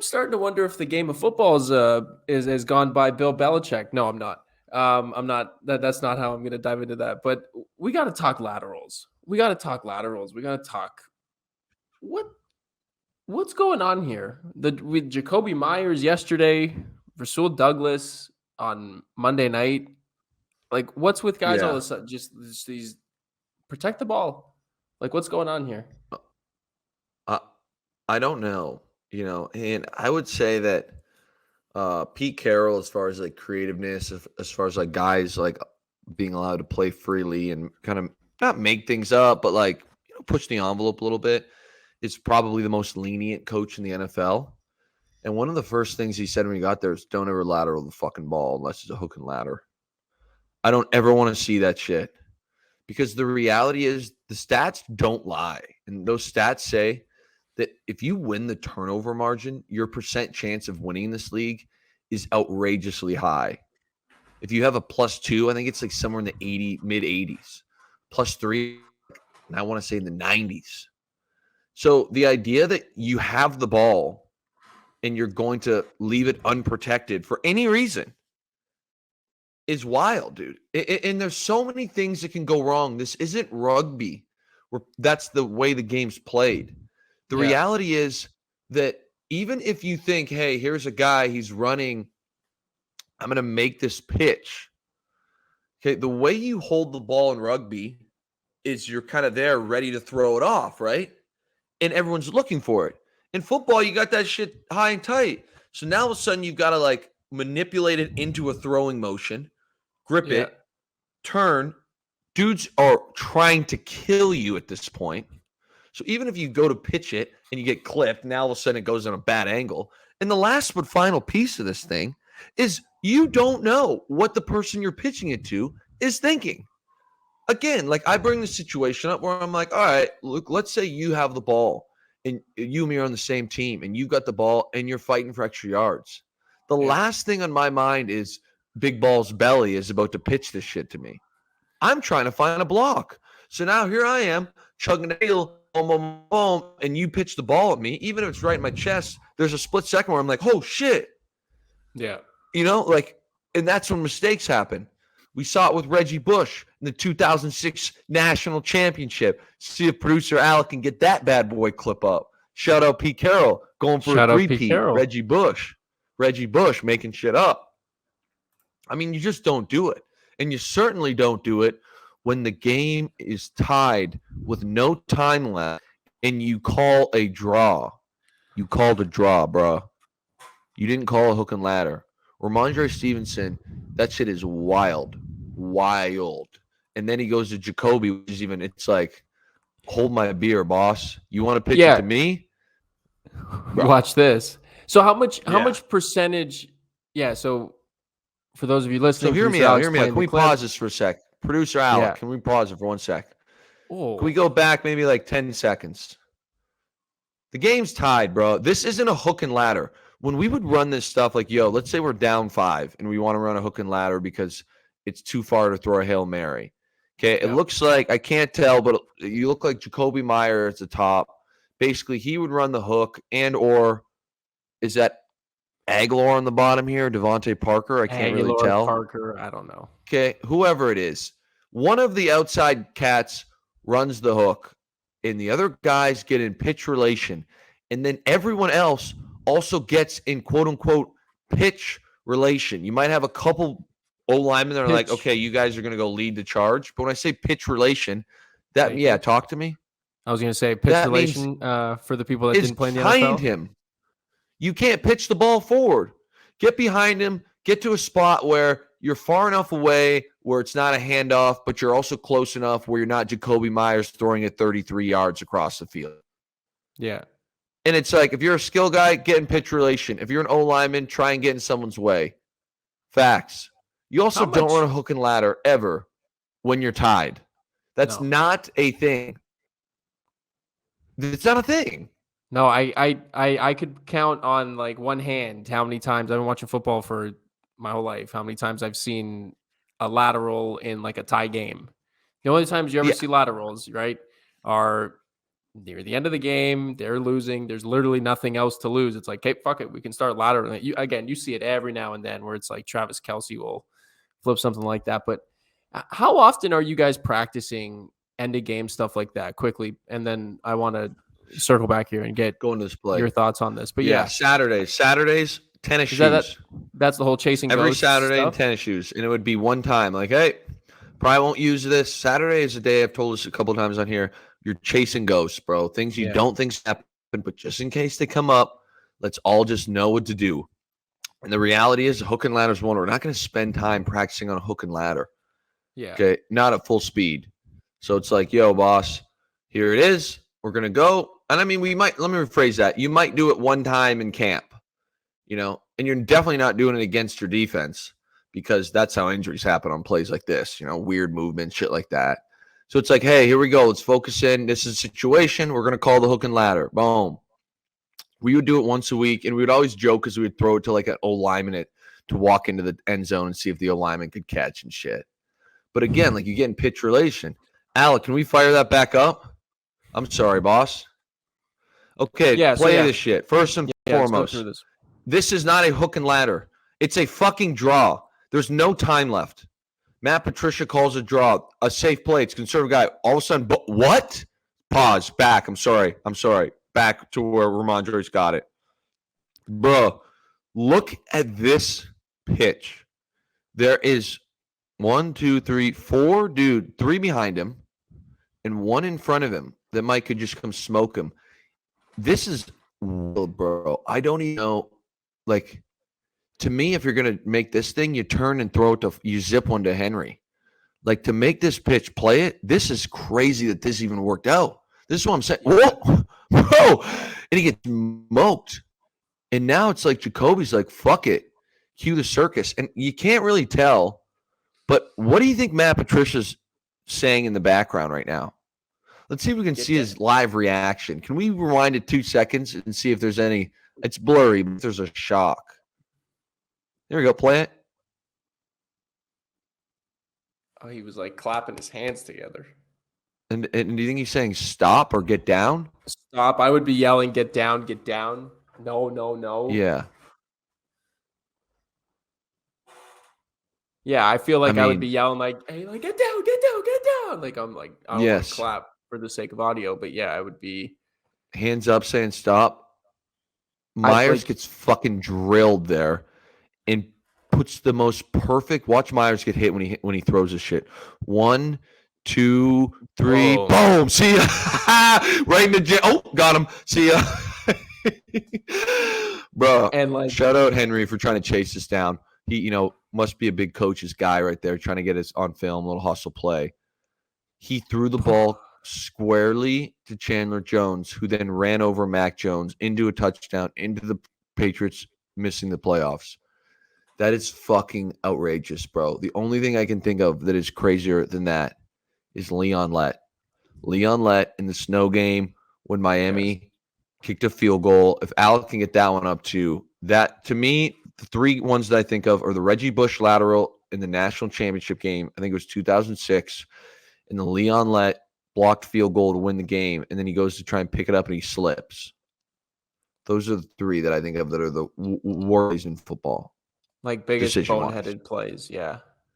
I'm starting to wonder if the game of football is gone by Bill Belichick. No, I'm not. I'm not. That's not how I'm going to dive into that. But we got to talk laterals. We got to talk laterals. We got to talk what what's going on here. With Jakobi Meyers yesterday, Rasul Douglas on Monday night. Like, what's with guys all of Yeah. a sudden? Just these protect the ball. Like, what's going on here? I I don't know, and I would say that Pete Carroll, as far as like creativeness, as far as like guys like being allowed to play freely and kind of not make things up, but like push the envelope a little bit, is probably the most lenient coach in the NFL. And one of the first things he said when he got there is, "Don't ever lateral the fucking ball unless it's a hook and ladder." I don't ever want to see that shit because the reality is the stats don't lie, and those stats say that if you win the turnover margin, your percent chance of winning this league is outrageously high. If you have a +2, I think it's like somewhere in the mid 80s. +3, and I want to say in the 90s. So the idea that you have the ball and you're going to leave it unprotected for any reason is wild, dude. And there's so many things that can go wrong. This isn't rugby where that's the way the game's played. The Yeah, reality is that even if you think, hey, here's a guy, he's running, I'm going to make this pitch. Okay, the way you hold the ball in rugby is you're kind of there ready to throw it off, right? And everyone's looking for it. In football, you got that shit high and tight. So now all of a sudden you've got to like manipulate it into a throwing motion, grip yeah. it, turn. Dudes are trying to kill you at this point. So even if you go to pitch it and you get clipped, now all of a sudden it goes on a bad angle. And the last but final piece of this thing is you don't know what the person you're pitching it to is thinking. Again, like I bring the situation up where I'm like, all right, look, let's say you have the ball and you and me are on the same team and you got the ball and you're fighting for extra yards. The Yeah. last thing on my mind is Big Ball's belly is about to pitch this shit to me. I'm trying to find a block. So now here I am chugging a deal, boom, boom, boom, and you pitch the ball at me. Even if it's right in my chest, there's a split second where I'm like, oh shit. Yeah. And that's when mistakes happen. We saw it with Reggie Bush in the 2006 National Championship. See if producer Alec can get that bad boy clip up. Shout out Pete Carroll going for Shout a out Pete three-peat. Carroll. Reggie Bush making shit up. I mean, you just don't do it. And you certainly don't do it when the game is tied with no time left and you call a draw. You called a draw, bro. You didn't call a hook and ladder. Ramondre Stevenson, that shit is wild. Wild. And then he goes to Jakobi, which is even, it's like, hold my beer, boss. You want to pitch it to Yeah. me? Bro. Watch this. So how Yeah. much percentage? Yeah. So for those of you listening, So hear me producer out. Alex Hear me out. playing Can the we clip. pause this for a sec? Producer Alec, Yeah. can we pause it for 1 sec? Oh. Can we go back maybe like 10 seconds? The game's tied, bro. This isn't a hook and ladder. When we would run this stuff like, yo, let's say we're down 5 and we want to run a hook and ladder because it's too far to throw a Hail Mary. Okay, it looks like, I can't tell, but you look like Jakobi Meyers at the top. Basically, he would run the hook or is that Aguilar on the bottom here, Devontae Parker? I can't really Aguilar, tell. Parker, I don't know. Okay, whoever it is. One of the outside cats runs the hook, and the other guys get in pitch relation. And then everyone else also gets in quote-unquote pitch relation. You might have a couple O-linemen that are like, okay, you guys are going to go lead the charge. But when I say pitch relation, talk to me. I was going to say pitch That relation for the people that is didn't play in the behind NFL. him. You can't pitch the ball forward. Get behind him. Get to a spot where you're far enough away where it's not a handoff, but you're also close enough where you're not Jakobi Meyers throwing it 33 yards across the field. Yeah. And it's like, if you're a skill guy, get in pitch relation. If you're an O-lineman, try and get in someone's way. Facts. You also don't run a hook and ladder ever when you're tied. That's not a thing. It's not a thing. No, I could count on like one hand how many times I've been watching football for my whole life, how many times I've seen a lateral in like a tie game. The only times you ever see laterals, right, are near the end of the game, they're losing. There's literally nothing else to lose. It's like, hey, fuck it, we can start lateraling. You see it every now and then where it's like Travis Kelce will flip something like that. But how often are you guys practicing end of game stuff like that quickly? And then I want to circle back here and get Going to this play. your thoughts on this. But yeah, Saturdays, tennis is shoes. That's the whole chasing Every ghosts Saturday in stuff? tennis shoes, and it would be one time. Like, hey, probably won't use this. Saturday is a day I've told us a couple times on here. You're chasing ghosts, bro. Things you don't think happen, but just in case they come up, let's all just know what to do. And the reality is, hook and ladder is one. We're not going to spend time practicing on a hook and ladder. Yeah. Okay, not at full speed. So it's like, yo, boss, here it is. We're going to go. And I mean, we might, let me rephrase that. You might do it one time in camp, you know, and you're definitely not doing it against your defense because that's how injuries happen on plays like this, you know, weird movement, shit like that. So it's like, hey, here we go. Let's focus in. This is a situation. We're going to call the hook and ladder. Boom. We would do it once a week, and we would always joke because we would throw it to like an O-lineman to walk into the end zone and see if the O-lineman could catch and shit. But again, like you get in pitch relation. Alec, can we fire that back up? I'm sorry, boss. Okay, play this shit. First and foremost, this is not a hook and ladder. It's a fucking draw. There's no time left. Matt Patricia calls a draw, a safe play. It's conservative guy. All of a sudden, what? Pause. Back. I'm sorry. Back to where Ramondre's got it. Bro, look at this pitch. There is 1, 2, 3, 4 dude, 3 behind him, and 1 in front of him that Mike could just come smoke him. This is wild, bro. I don't even know. Like, to me, if you're going to make this thing, you turn and throw it to, you zip one to Henry. Like, to make this pitch, play it, this is crazy that this even worked out. This is what I'm saying. Whoa, bro. And he gets smoked. And now it's like Jakobi's like, fuck it. Cue the circus. And you can't really tell. But what do you think Matt Patricia's saying in the background right now? Let's see if we can see his live reaction. Can we rewind it 2 seconds and see if there's any? It's blurry, but there's a shock. There we go. Play it. Oh, he was like clapping his hands together. And do you think he's saying stop or get down? Stop. I would be yelling, get down, get down. No, no, no. Yeah. Yeah, I feel like I would be yelling like, hey, like get down, get down, get down. Like I'm like, I don't want to clap for the sake of audio, but yeah, I would be hands up saying stop. Meyers gets fucking drilled there and puts the most perfect. Watch Meyers get hit when he throws his shit. 1, 2, 3, boom. See ya. Right in the gym. Oh, got him. See ya. Bro, and like, shout out Henry for trying to chase this down. He, you know, must be a big coach's guy right there, trying to get us on film, a little hustle play. He threw the ball squarely to Chandler Jones, who then ran over Mac Jones into a touchdown, into the Patriots missing the playoffs. That is fucking outrageous, bro. The only thing I can think of that is crazier than that is Leon Lett. Leon Lett in the snow game when Miami kicked a field goal. If Alec can get that one up too, that to me, the 3 ones that I think of are the Reggie Bush lateral in the national championship game. I think it was 2006. And the Leon Lett blocked field goal to win the game. And then he goes to try and pick it up and he slips. Those are the 3 that I think of that are the worries in football. Like biggest boneheaded plays. Yeah.